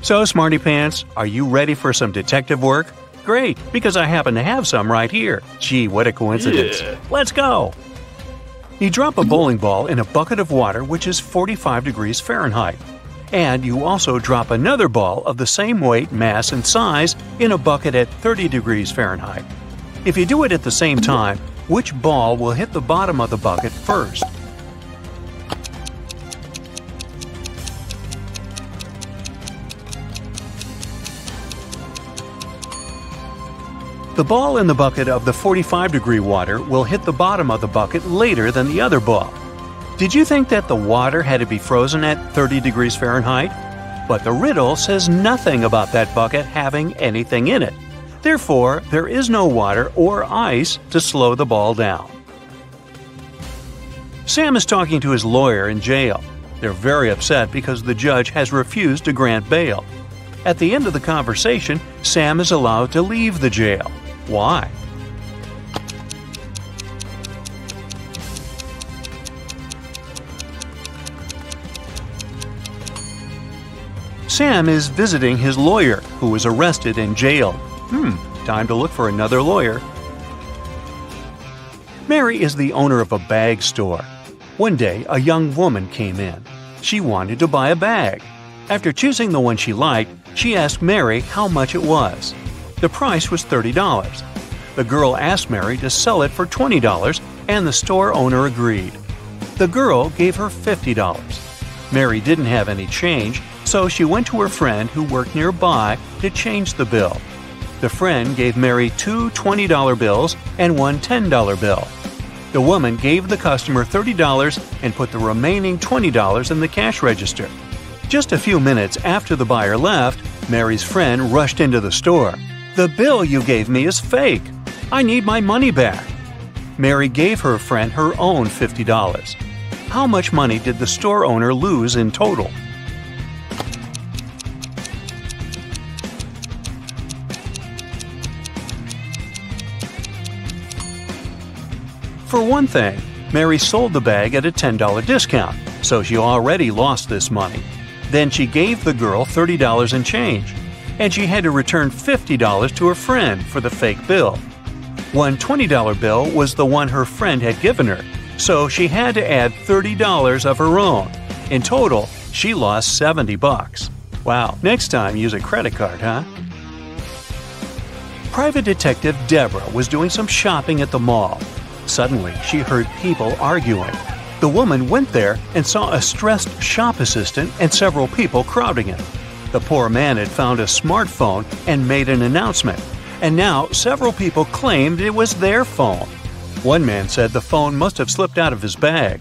So, Smarty Pants, are you ready for some detective work? Great, because I happen to have some right here. Gee, what a coincidence. Yeah. Let's go! You drop a bowling ball in a bucket of water which is 45 degrees Fahrenheit. And you also drop another ball of the same weight, mass, and size in a bucket at 30 degrees Fahrenheit. If you do it at the same time, which ball will hit the bottom of the bucket first? The ball in the bucket of the 45-degree water will hit the bottom of the bucket later than the other ball. Did you think that the water had to be frozen at 30 degrees Fahrenheit? But the riddle says nothing about that bucket having anything in it. Therefore, there is no water or ice to slow the ball down. Sam is talking to his lawyer in jail. They're very upset because the judge has refused to grant bail. At the end of the conversation, Sam is allowed to leave the jail. Why? Sam is visiting his lawyer, who was arrested and jailed. Time to look for another lawyer. Mary is the owner of a bag store. One day, a young woman came in. She wanted to buy a bag. After choosing the one she liked, she asked Mary how much it was. The price was $30. The girl asked Mary to sell it for $20, and the store owner agreed. The girl gave her $50. Mary didn't have any change, so she went to her friend who worked nearby to change the bill. The friend gave Mary two $20 bills and one $10 bill. The woman gave the customer $30 and put the remaining $20 in the cash register. Just a few minutes after the buyer left, Mary's friend rushed into the store. "The bill you gave me is fake. I need my money back." Mary gave her friend her own $50. How much money did the store owner lose in total? For one thing, Mary sold the bag at a $10 discount, so she already lost this money. Then she gave the girl $30 in change, and she had to return $50 to her friend for the fake bill. One $20 bill was the one her friend had given her, so she had to add $30 of her own. In total, she lost $70. Wow, next time use a credit card, huh? Private Detective Deborah was doing some shopping at the mall. Suddenly, she heard people arguing. The woman went there and saw a stressed shop assistant and several people crowding him. The poor man had found a smartphone and made an announcement, and now several people claimed it was their phone. One man said the phone must have slipped out of his bag.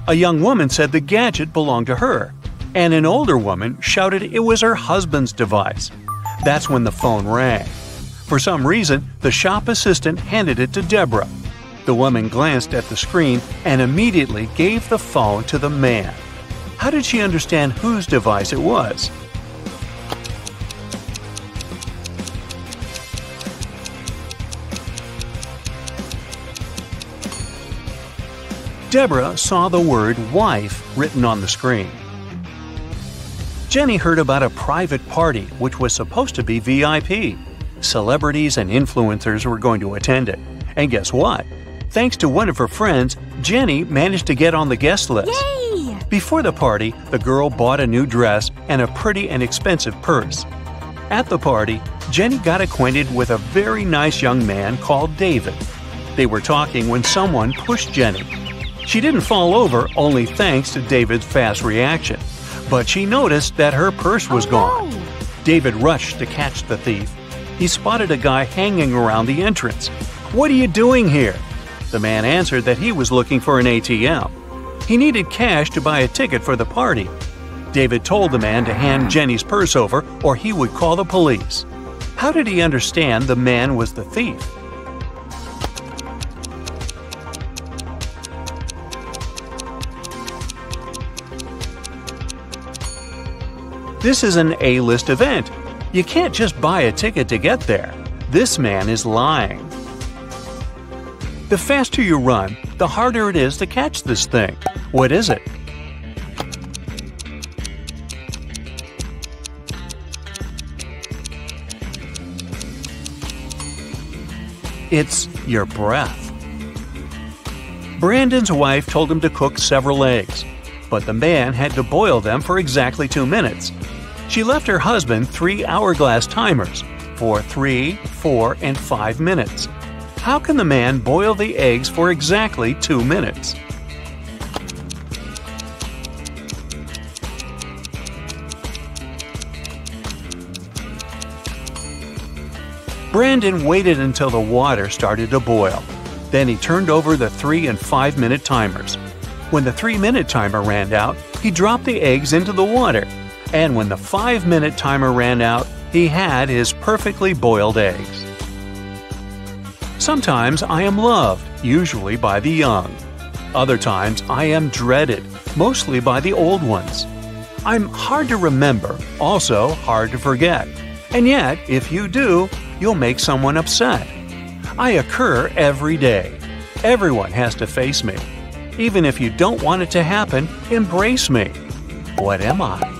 A young woman said the gadget belonged to her, and an older woman shouted it was her husband's device. That's when the phone rang. For some reason, the shop assistant handed it to Deborah. The woman glanced at the screen and immediately gave the phone to the man. How did she understand whose device it was? Deborah saw the word wife written on the screen. Jenny heard about a private party which was supposed to be VIP. Celebrities and influencers were going to attend it. And guess what? Thanks to one of her friends, Jenny managed to get on the guest list. Yay! Before the party, the girl bought a new dress and a pretty and expensive purse. At the party, Jenny got acquainted with a very nice young man called David. They were talking when someone pushed Jenny. She didn't fall over, only thanks to David's fast reaction. But she noticed that her purse was gone. No. David rushed to catch the thief. He spotted a guy hanging around the entrance. "What are you doing here?" The man answered that he was looking for an ATM. He needed cash to buy a ticket for the party. David told the man to hand Jenny's purse over or he would call the police. How did he understand the man was the thief? This is an A-list event. You can't just buy a ticket to get there. This man is lying. The faster you run, the harder it is to catch this thing. What is it? It's your breath. Brandon's wife told him to cook several eggs, but the man had to boil them for exactly 2 minutes. She left her husband 3 hourglass timers for 3, 4, and 5 minutes. How can the man boil the eggs for exactly 2 minutes? Brandon waited until the water started to boil. Then he turned over the 3 and 5 minute timers. When the 3-minute timer ran out, he dropped the eggs into the water. And when the 5-minute timer ran out, he had his perfectly boiled eggs. Sometimes I am loved, usually by the young. Other times I am dreaded, mostly by the old ones. I'm hard to remember, also hard to forget. And yet, if you do, you'll make someone upset. I occur every day. Everyone has to face me. Even if you don't want it to happen, embrace me. What am I?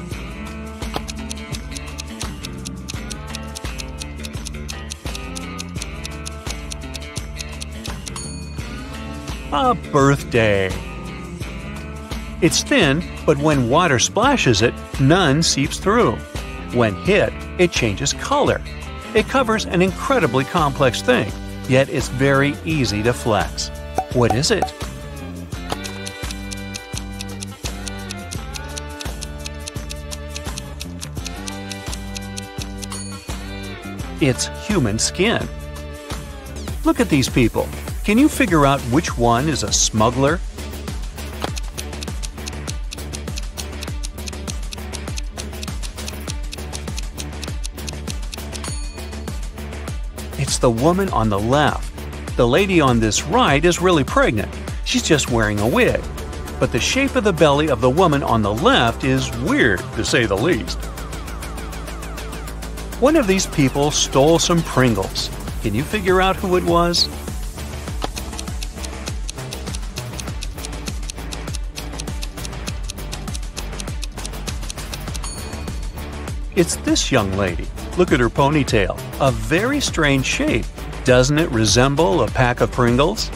A birthday. It's thin, but when water splashes it, none seeps through. When hit, it changes color. It covers an incredibly complex thing, yet it's very easy to flex. What is it? It's human skin. Look at these people. Can you figure out which one is a smuggler? It's the woman on the left. The lady on this right is really pregnant. She's just wearing a wig. But the shape of the belly of the woman on the left is weird, to say the least. One of these people stole some Pringles. Can you figure out who it was? It's this young lady. Look at her ponytail. A very strange shape. Doesn't it resemble a pack of Pringles?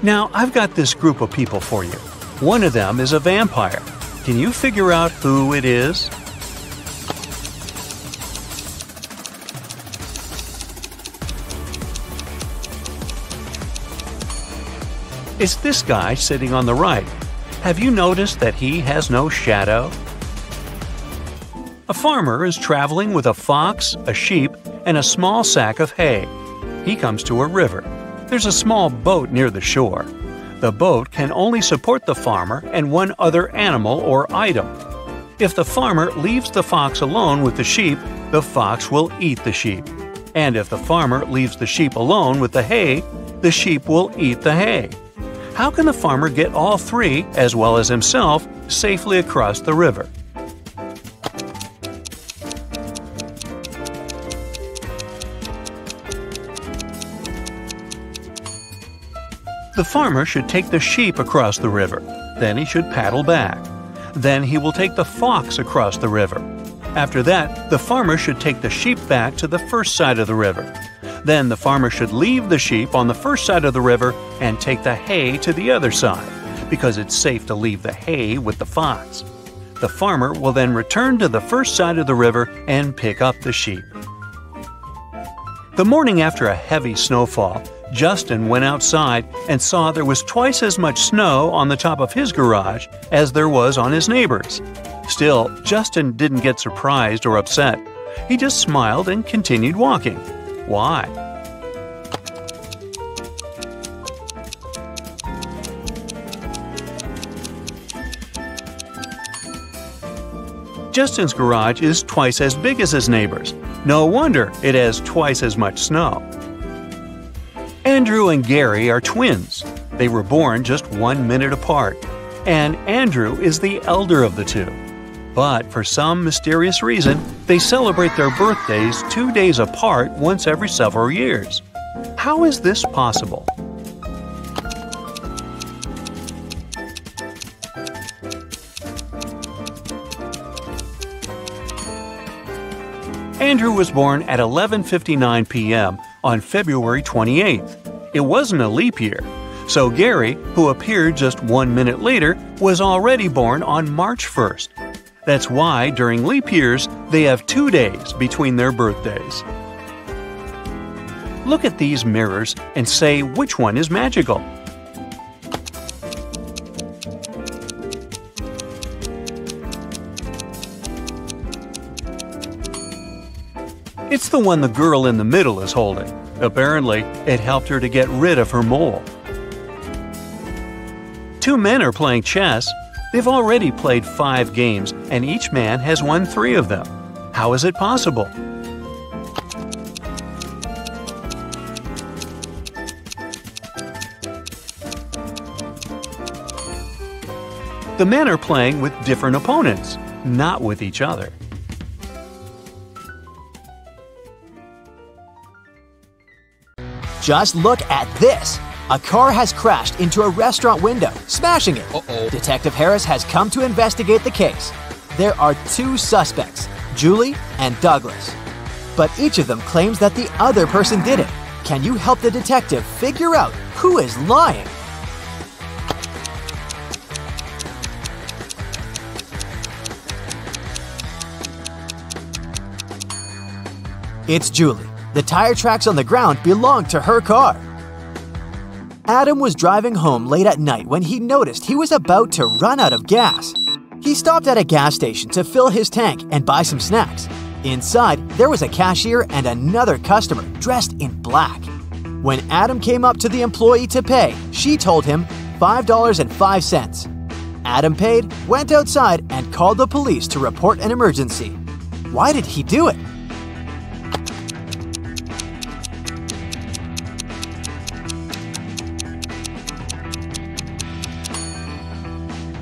Now, I've got this group of people for you. One of them is a vampire. Can you figure out who it is? It's this guy sitting on the right. Have you noticed that he has no shadow? A farmer is traveling with a fox, a sheep, and a small sack of hay. He comes to a river. There's a small boat near the shore. The boat can only support the farmer and one other animal or item. If the farmer leaves the fox alone with the sheep, the fox will eat the sheep. And if the farmer leaves the sheep alone with the hay, the sheep will eat the hay. How can the farmer get all three, as well as himself, safely across the river? The farmer should take the sheep across the river. Then he should paddle back. Then he will take the fox across the river. After that, the farmer should take the sheep back to the first side of the river. Then the farmer should leave the sheep on the first side of the river and take the hay to the other side, because it's safe to leave the hay with the fox. The farmer will then return to the first side of the river and pick up the sheep. The morning after a heavy snowfall, Justin went outside and saw there was twice as much snow on the top of his garage as there was on his neighbor's. Still, Justin didn't get surprised or upset. He just smiled and continued walking. Why? Justin's garage is twice as big as his neighbor's. No wonder it has twice as much snow. Andrew and Gary are twins. They were born just 1 minute apart, and Andrew is the elder of the two. But for some mysterious reason, they celebrate their birthdays 2 days apart once every several years. How is this possible? Andrew was born at 11:59 p.m. on February 28th. It wasn't a leap year, so Gary, who appeared just 1 minute later, was already born on March 1st. That's why during leap years they have 2 days between their birthdays. Look at these mirrors and say which one is magical. It's the one the girl in the middle is holding. Apparently, it helped her to get rid of her mole. 2 men are playing chess. They've already played 5 games, and each man has won 3 of them. How is it possible? The men are playing with different opponents, not with each other. Just look at this! A car has crashed into a restaurant window, smashing it. Detective Harris has come to investigate the case. There are 2 suspects, Julie and Douglas. But each of them claims that the other person did it. Can you help the detective figure out who is lying? It's Julie. The tire tracks on the ground belonged to her car. Adam was driving home late at night when he noticed he was about to run out of gas. He stopped at a gas station to fill his tank and buy some snacks. Inside, there was a cashier and another customer dressed in black. When Adam came up to the employee to pay, she told him $5.05. Adam paid, went outside, and called the police to report an emergency. Why did he do it?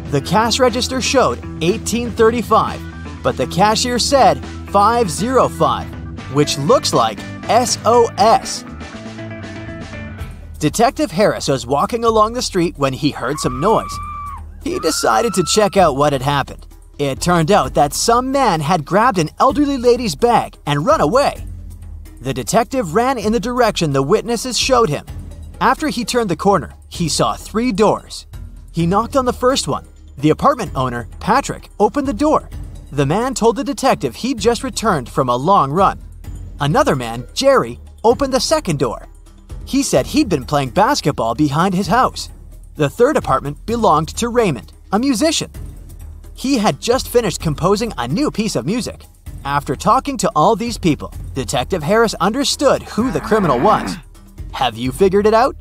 The cash register showed $18.35, but the cashier said $5.05, which looks like SOS. Detective Harris was walking along the street when he heard some noise. He decided to check out what had happened. It turned out that some man had grabbed an elderly lady's bag and run away. The detective ran in the direction the witnesses showed him. After he turned the corner, he saw 3 doors. He knocked on the first one. The apartment owner, Patrick, opened the door. The man told the detective he'd just returned from a long run. Another man, Jerry, opened the second door. He said he'd been playing basketball behind his house. The third apartment belonged to Raymond, a musician. He had just finished composing a new piece of music. After talking to all these people, Detective Harris understood who the criminal was. Have you figured it out?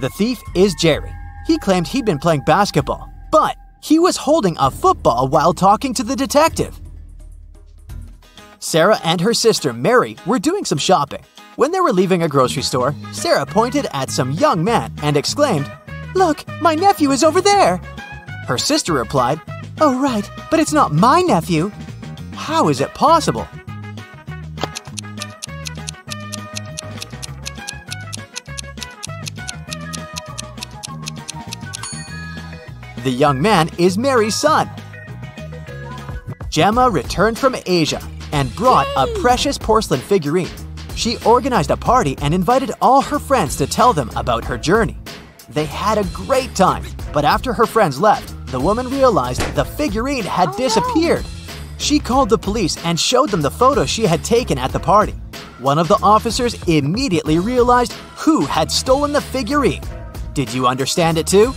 The thief is Jerry. He claimed he'd been playing basketball, but he was holding a football while talking to the detective. Sarah and her sister Mary were doing some shopping. When they were leaving a grocery store, Sarah pointed at some young man and exclaimed, "Look, my nephew is over there!" Her sister replied, "Oh right, but it's not my nephew." How is it possible? The young man is Mary's son. Gemma returned from Asia and brought a precious porcelain figurine. She organized a party and invited all her friends to tell them about her journey. They had a great time, but after her friends left, the woman realized the figurine had disappeared. She called the police and showed them the photos she had taken at the party. One of the officers immediately realized who had stolen the figurine. Did you understand it too?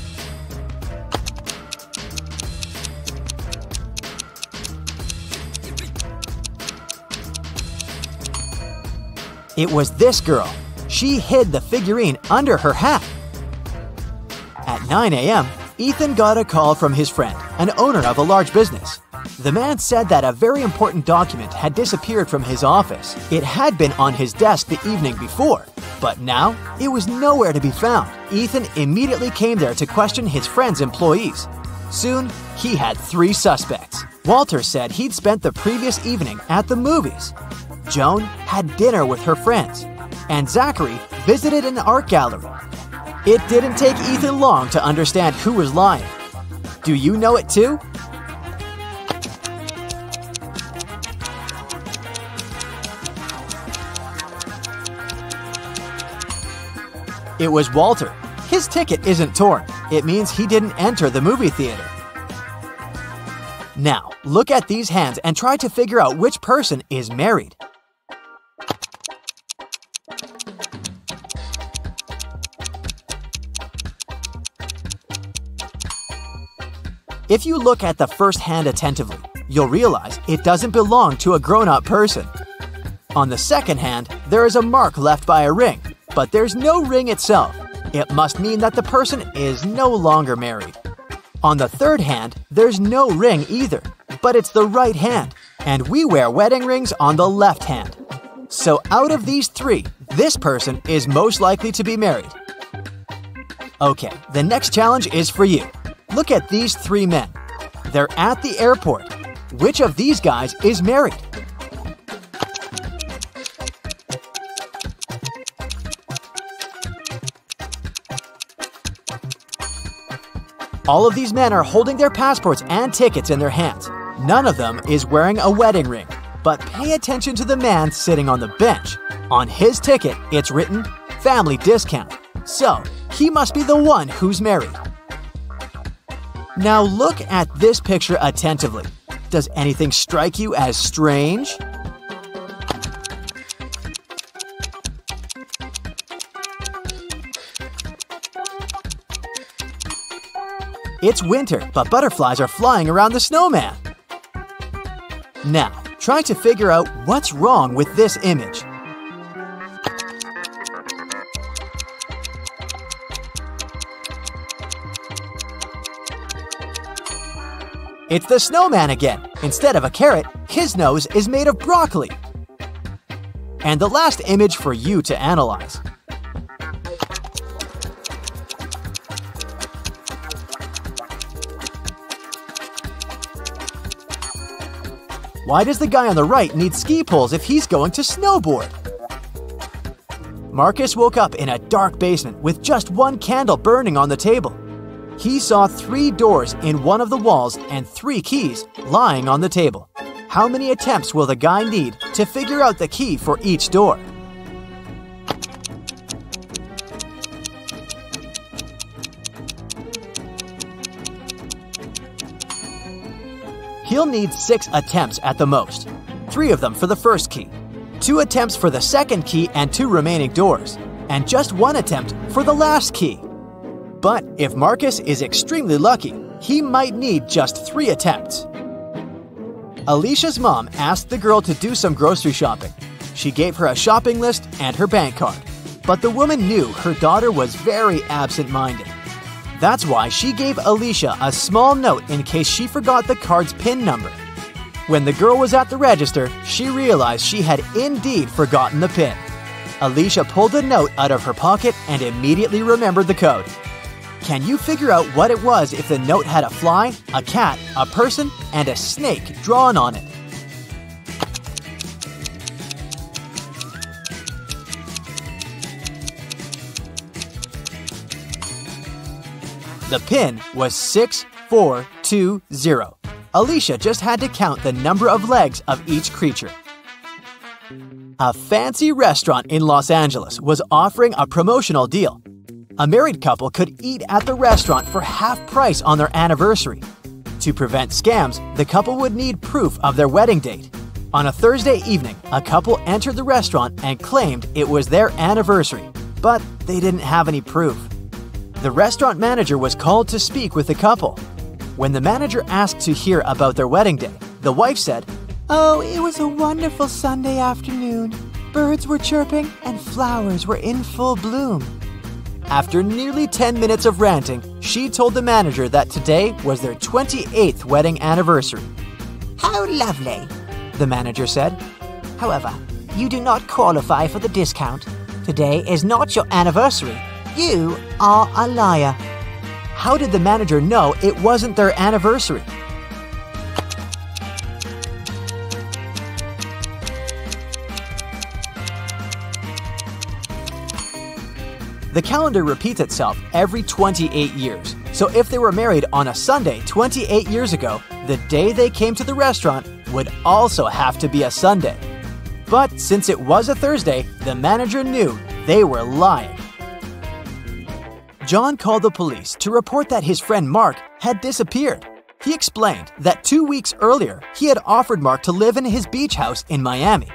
It was this girl. She hid the figurine under her hat. At 9 a.m., Ethan got a call from his friend, an owner of a large business. The man said that a very important document had disappeared from his office. It had been on his desk the evening before, but now it was nowhere to be found. Ethan immediately came there to question his friend's employees. Soon, he had 3 suspects. Walter said he'd spent the previous evening at the movies. Joan had dinner with her friends, and Zachary visited an art gallery. It didn't take Ethan long to understand who was lying. Do you know it too? It was Walter. His ticket isn't torn. It means he didn't enter the movie theater. Now, look at these hands and try to figure out which person is married. If you look at the first hand attentively, you'll realize it doesn't belong to a grown-up person. On the second hand, there is a mark left by a ring, but there's no ring itself. It must mean that the person is no longer married. On the third hand, there's no ring either, but it's the right hand, and we wear wedding rings on the left hand. So out of these three, this person is most likely to be married. Okay, the next challenge is for you. Look at these three men. They're at the airport. Which of these guys is married? All of these men are holding their passports and tickets in their hands. None of them is wearing a wedding ring. But pay attention to the man sitting on the bench. On his ticket, it's written, "Family discount." So, he must be the one who's married. Now look at this picture attentively. Does anything strike you as strange? It's winter, but butterflies are flying around the snowman. Now, try to figure out what's wrong with this image. It's the snowman again. Instead of a carrot, his nose is made of broccoli. And the last image for you to analyze. Why does the guy on the right need ski poles if he's going to snowboard? Marcus woke up in a dark basement with just one candle burning on the table. He saw 3 doors in one of the walls and 3 keys lying on the table. How many attempts will the guy need to figure out the key for each door? He'll need 6 attempts at the most, 3 of them for the first key, 2 attempts for the second key and 2 remaining doors, and just 1 attempt for the last key. But if Marcus is extremely lucky, he might need just 3 attempts. Alicia's mom asked the girl to do some grocery shopping. She gave her a shopping list and her bank card. But the woman knew her daughter was very absent-minded. That's why she gave Alicia a small note in case she forgot the card's PIN number. When the girl was at the register, she realized she had indeed forgotten the PIN. Alicia pulled the note out of her pocket and immediately remembered the code. Can you figure out what it was if the note had a fly, a cat, a person, and a snake drawn on it? The PIN was 6420. Alicia just had to count the number of legs of each creature. A fancy restaurant in Los Angeles was offering a promotional deal. A married couple could eat at the restaurant for half price on their anniversary. To prevent scams, the couple would need proof of their wedding date. On a Thursday evening, a couple entered the restaurant and claimed it was their anniversary, but they didn't have any proof. The restaurant manager was called to speak with the couple. When the manager asked to hear about their wedding day, the wife said, "Oh, it was a wonderful Sunday afternoon. Birds were chirping and flowers were in full bloom." After nearly 10 minutes of ranting, she told the manager that today was their 28th wedding anniversary. "How lovely," the manager said. "However, you do not qualify for the discount. Today is not your anniversary. You are a liar." How did the manager know it wasn't their anniversary? The calendar repeats itself every 28 years. So if they were married on a Sunday 28 years ago, the day they came to the restaurant would also have to be a Sunday. But since it was a Thursday, the manager knew they were lying. John called the police to report that his friend Mark had disappeared. He explained that 2 weeks earlier, he had offered Mark to live in his beach house in Miami.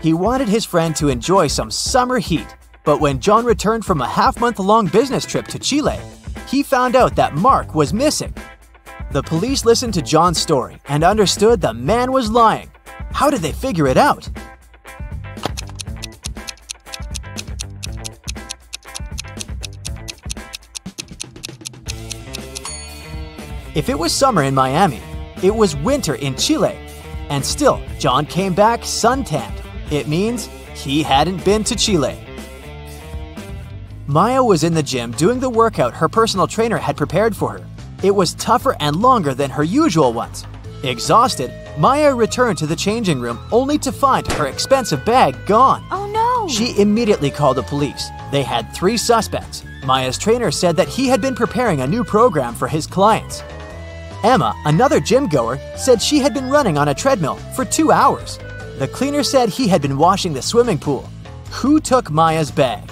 He wanted his friend to enjoy some summer heat, but when John returned from a half-month-long business trip to Chile, he found out that Mark was missing. The police listened to John's story and understood the man was lying. How did they figure it out? If it was summer in Miami, it was winter in Chile. And still, John came back suntanned. It means he hadn't been to Chile. Maya was in the gym doing the workout her personal trainer had prepared for her. It was tougher and longer than her usual ones. Exhausted, Maya returned to the changing room only to find her expensive bag gone. Oh no! She immediately called the police. They had 3 suspects. Maya's trainer said that he had been preparing a new program for his clients. Emma, another gym goer, said she had been running on a treadmill for 2 hours. The cleaner said he had been washing the swimming pool. Who took Maya's bag?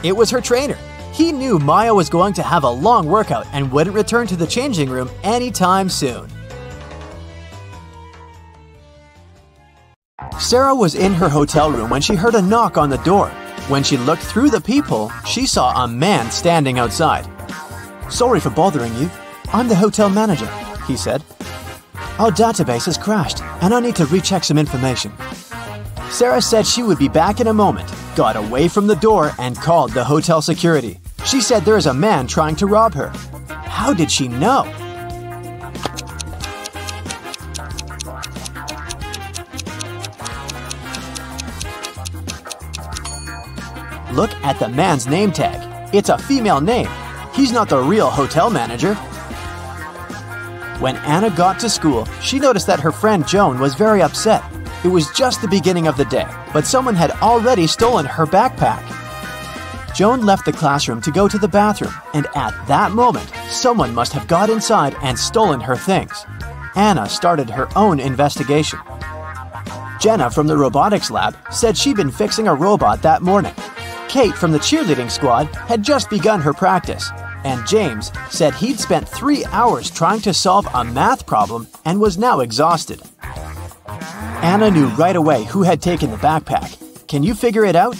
It was her trainer. He knew Maya was going to have a long workout and wouldn't return to the changing room anytime soon. Sarah was in her hotel room when she heard a knock on the door. When she looked through the peephole, she saw a man standing outside. "Sorry for bothering you. I'm the hotel manager," he said. "Our database has crashed and I need to recheck some information." Sarah said she would be back in a moment, got away from the door and called the hotel security. She said there is a man trying to rob her. How did she know? Look at the man's name tag. It's a female name. He's not the real hotel manager. When Anna got to school, she noticed that her friend Joan was very upset. It was just the beginning of the day, but someone had already stolen her backpack. Joan left the classroom to go to the bathroom, and at that moment, someone must have got inside and stolen her things. Anna started her own investigation. Jenna from the robotics lab said she'd been fixing a robot that morning. Kate from the cheerleading squad had just begun her practice, and James said he'd spent 3 hours trying to solve a math problem and was now exhausted. Anna knew right away who had taken the backpack. Can you figure it out?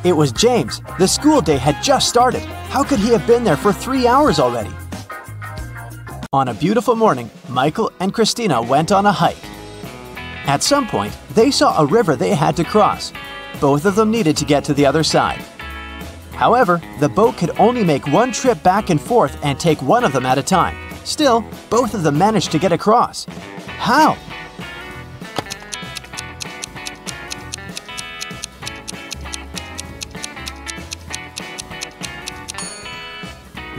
It was James. The school day had just started. How could he have been there for 3 hours already? On a beautiful morning, Michael and Christina went on a hike. At some point, they saw a river they had to cross. Both of them needed to get to the other side. However, the boat could only make one trip back and forth and take one of them at a time. Still, both of them managed to get across. How?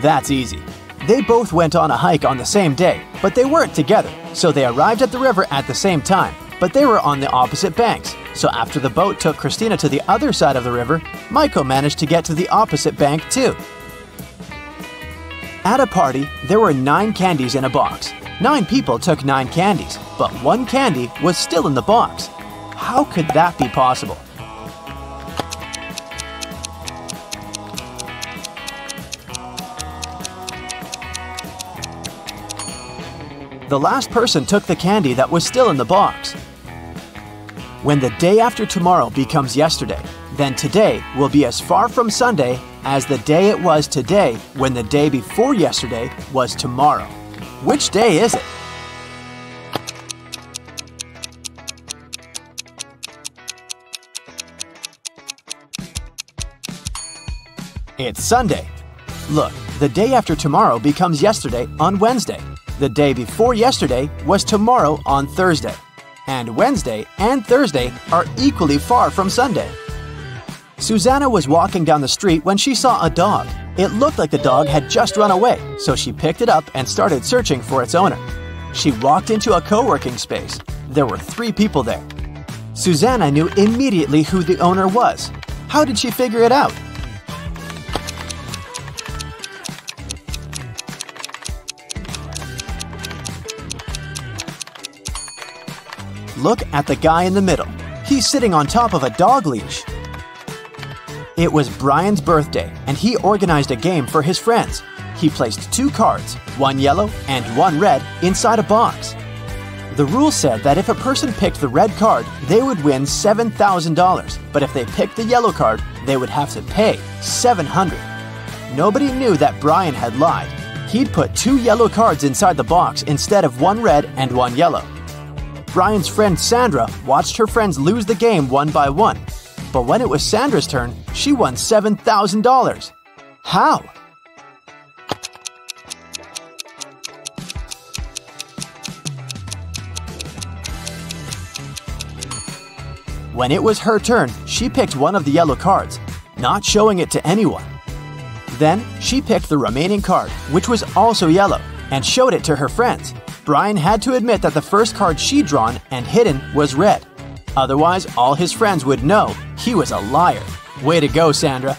That's easy. They both went on a hike on the same day, but they weren't together, so they arrived at the river at the same time, but they were on the opposite banks. So after the boat took Christina to the other side of the river, Michael managed to get to the opposite bank too. At a party, there were 9 candies in a box. 9 people took 9 candies, but 1 candy was still in the box. How could that be possible? The last person took the candy that was still in the box. When the day after tomorrow becomes yesterday, then today will be as far from Sunday as the day it was today when the day before yesterday was tomorrow. Which day is it? It's Sunday. Look, the day after tomorrow becomes yesterday on Wednesday. The day before yesterday was tomorrow on Thursday. And Wednesday and Thursday are equally far from Sunday. Susanna was walking down the street when she saw a dog. It looked like the dog had just run away, so she picked it up and started searching for its owner. She walked into a co-working space. There were 3 people there. Susanna knew immediately who the owner was. How did she figure it out? Look at the guy in the middle. He's sitting on top of a dog leash. It was Brian's birthday, and he organized a game for his friends. He placed 2 cards, 1 yellow and 1 red, inside a box. The rule said that if a person picked the red card, they would win $7,000, but if they picked the yellow card, they would have to pay $700. Nobody knew that Brian had lied. He'd put 2 yellow cards inside the box instead of 1 red and 1 yellow. Brian's friend Sandra watched her friends lose the game one by one. But when it was Sandra's turn, she won $7,000. How? When it was her turn, she picked one of the yellow cards, not showing it to anyone. Then, she picked the remaining card, which was also yellow, and showed it to her friends. Brian had to admit that the first card she'd drawn and hidden was red. Otherwise, all his friends would know he was a liar. Way to go, Sandra.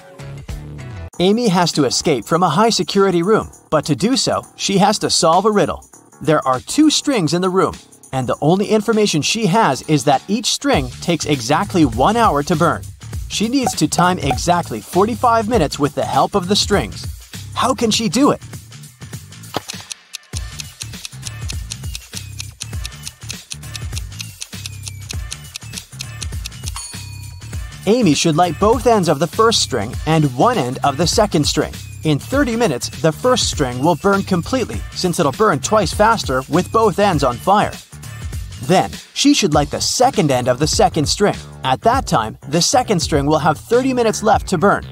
Amy has to escape from a high-security room, but to do so, she has to solve a riddle. There are 2 strings in the room, and the only information she has is that each string takes exactly 1 hour to burn. She needs to time exactly 45 minutes with the help of the strings. How can she do it? Amy should light both ends of the first string and one end of the second string. In 30 minutes, the first string will burn completely since it'll burn twice faster with both ends on fire. Then, she should light the second end of the second string. At that time, the second string will have 30 minutes left to burn.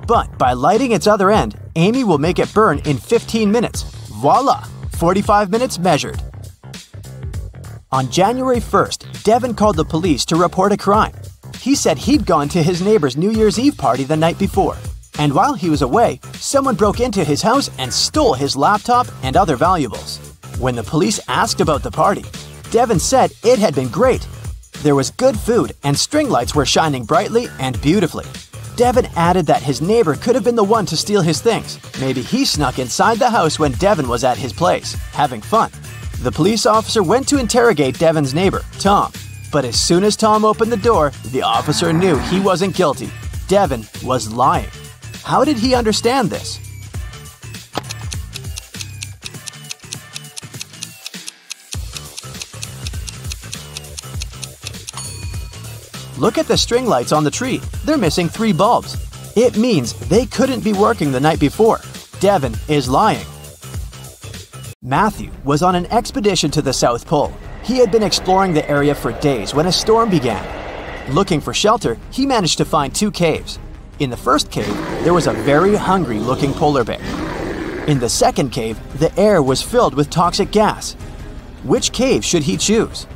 But by lighting its other end, Amy will make it burn in 15 minutes. Voila! 45 minutes measured. On January 1st, Devin called the police to report a crime. He said he'd gone to his neighbor's New Year's Eve party the night before. And while he was away, someone broke into his house and stole his laptop and other valuables. When the police asked about the party, Devin said it had been great. There was good food and string lights were shining brightly and beautifully. Devin added that his neighbor could have been the one to steal his things. Maybe he snuck inside the house when Devin was at his place, having fun. The police officer went to interrogate Devin's neighbor, Tom. But as soon as Tom opened the door, the officer knew he wasn't guilty. Devin was lying. How did he understand this? Look at the string lights on the tree. They're missing 3 bulbs. It means they couldn't be working the night before. Devin is lying. Matthew was on an expedition to the South Pole. He had been exploring the area for days when a storm began. Looking for shelter, he managed to find 2 caves. In the first cave, there was a very hungry-looking polar bear. In the second cave, the air was filled with toxic gas. Which cave should he choose?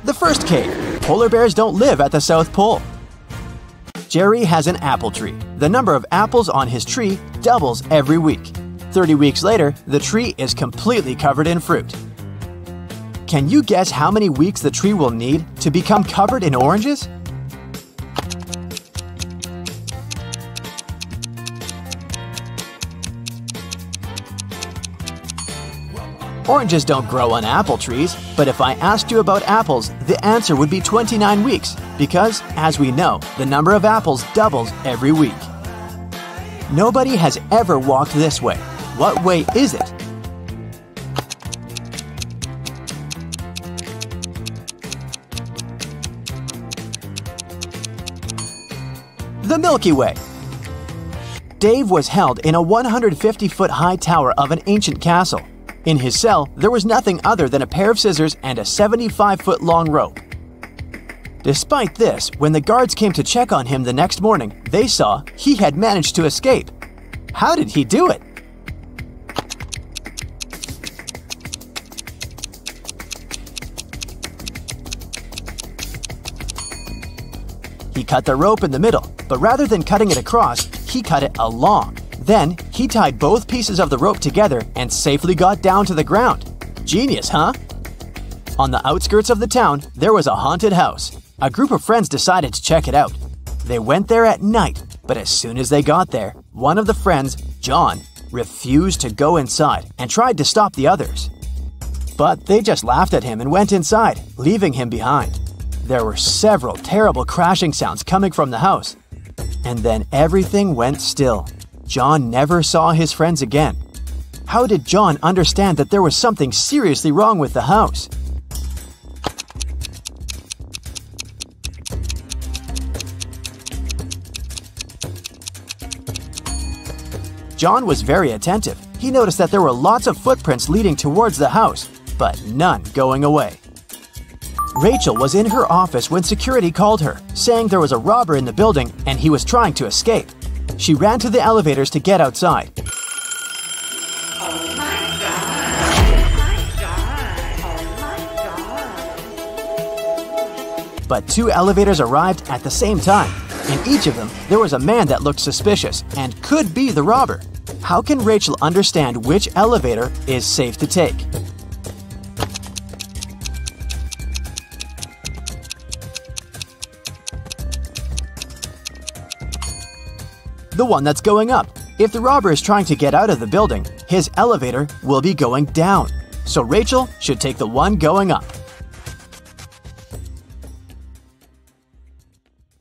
The first cave. Polar bears don't live at the South Pole. Jerry has an apple tree. The number of apples on his tree doubles every week. 30 weeks later, the tree is completely covered in fruit. Can you guess how many weeks the tree will need to become covered in oranges? Oranges don't grow on apple trees, but if I asked you about apples, the answer would be 29 weeks, because, as we know, the number of apples doubles every week. Nobody has ever walked this way. What way is it? The Milky Way. Dave was held in a 150-foot high tower of an ancient castle. In his cell, there was nothing other than a pair of scissors and a 75-foot long rope. Despite this, when the guards came to check on him the next morning, they saw he had managed to escape. How did he do it? He cut the rope in the middle, but rather than cutting it across, he cut it along. Then, he tied both pieces of the rope together and safely got down to the ground. Genius, huh? On the outskirts of the town, there was a haunted house. A group of friends decided to check it out. They went there at night, but as soon as they got there, one of the friends, John, refused to go inside and tried to stop the others. But they just laughed at him and went inside, leaving him behind. There were several terrible crashing sounds coming from the house. And then everything went still. John never saw his friends again. How did John understand that there was something seriously wrong with the house? John was very attentive. He noticed that there were lots of footprints leading towards the house, but none going away. Rachel was in her office when security called her, saying there was a robber in the building and he was trying to escape. She ran to the elevators to get outside. But two elevators arrived at the same time. In each of them, there was a man that looked suspicious and could be the robber. How can Rachel understand which elevator is safe to take? The one that's going up. If the robber is trying to get out of the building, his elevator will be going down. So Rachel should take the one going up.